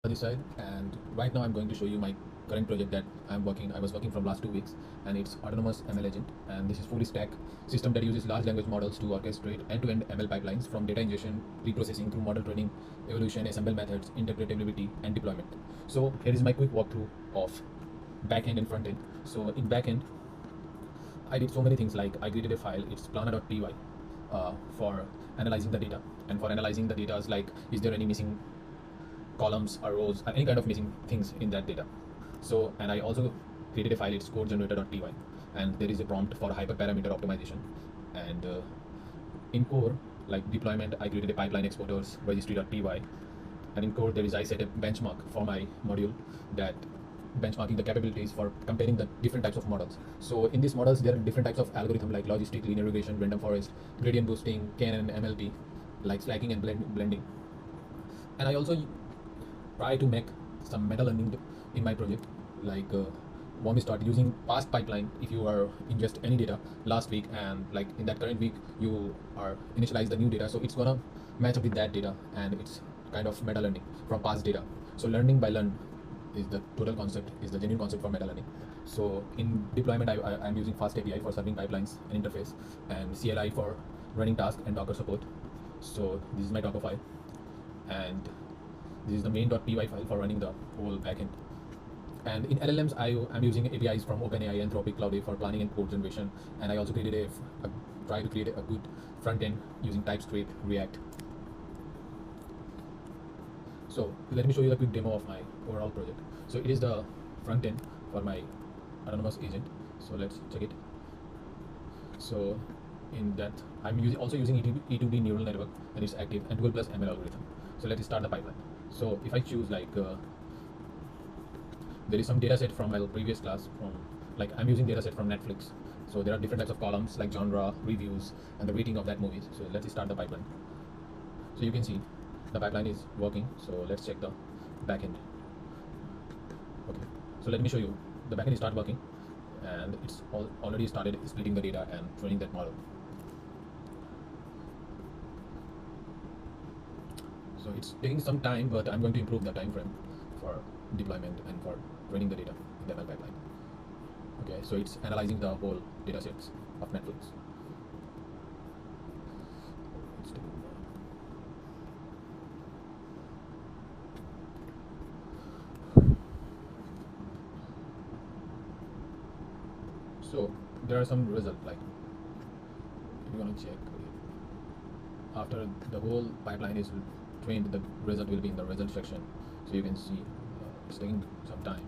This side, and right now I'm going to show you my current project that I was working from last 2 weeks, and it's autonomous ML agent. And this is fully stack system that uses large language models to orchestrate end-to-end ML pipelines from data ingestion, pre-processing through model training, evolution, assemble methods, interpretability, and deployment. So here is my quick walkthrough of backend and frontend. So in backend, I did so many things, like I created a file, it's planner.py, for analyzing the data. And for analyzing the data, like, is there any missing columns or rows or any kind of missing things in that data. So, and I also created a file, it's codegenerator.py, and there is a prompt for hyperparameter optimization. And in core, like deployment, I created a pipeline exporters registry.py, and in core there is, I set a benchmark for my module that benchmarking the capabilities for comparing the different types of models. So in these models there are different types of algorithm, like logistic, linear regression, random forest, gradient boosting, KNN, MLP, like slacking and blending. And I also try to make some meta learning in my project, like when we start using past pipeline, if you are ingest any data last week, and like in that current week you are initialize the new data, so it's gonna match up with that data, and it's kind of meta learning from past data. So learning by learn is the total concept, is the genuine concept for meta learning. So in deployment, I'm using fast API for serving pipelines and interface, and CLI for running tasks and Docker support. So this is my Docker file, and this is the main.py file for running the whole backend. And in LLMs, I'm using APIs from OpenAI, Anthropic, Cloud for planning and code generation. And I also created try to create a good front end using TypeScript, React. So let me show you the quick demo of my overall project. So it is the front end for my autonomous agent. So let's check it. So in that, also using E2D neural network, and it's active, and 12 plus ML algorithm. So let's start the pipeline. So if I choose, like, there is some data set from my previous class, from, like, I'm using data set from Netflix. So there are different types of columns, like genre, reviews, and the rating of that movie. So let's start the pipeline. So you can see the pipeline is working. So let's check the backend. Okay, so let me show you the backend start working, and it's already started splitting the data and training that model. So it's taking some time, but I'm going to improve the time frame for deployment and for training the data in the ML pipeline. Okay, so it's analyzing the whole data sets of Netflix. It's taking So there are some results, like, if you want to check, after the whole pipeline is trained, the result will be in the result section. So you can see it's taking some time.